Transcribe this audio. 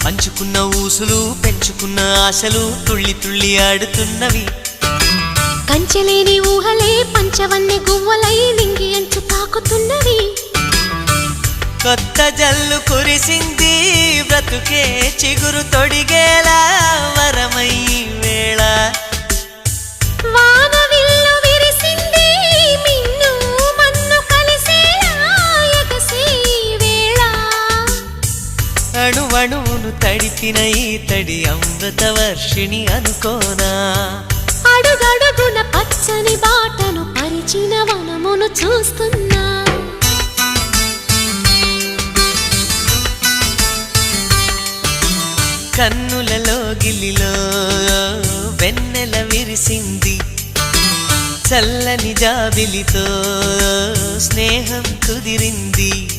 పంచుకున్న ఊసులు పెంచుకున్న ఆశలు తుళ్ళి తుళ్ళి ఆడుతున్నవి. కంచెలేని ఊహలే పంచవన్నె గువ్వలై నింగి అంచు తాకుతున్నవి. కొత్త జల్లు కురిసింది బ్రతుకే చిగురు తొడిగేలా వరమై వేళ. వానవిల్లు విరిసింది మిన్ను మన్ను కలిసేలా ఎగసే వేళ. అణువణువును తడిపిన ఈ తడి అమృత వర్షిణి అనుకోనా. అడుగడుగున పచ్చని బాటను పరిచిన వనమును చూస్తున్నా. కన్నులలో గిల్లిలో వెన్నెల విరిసింది. చల్లని జాబిలితో స్నేహం కుదిరింది.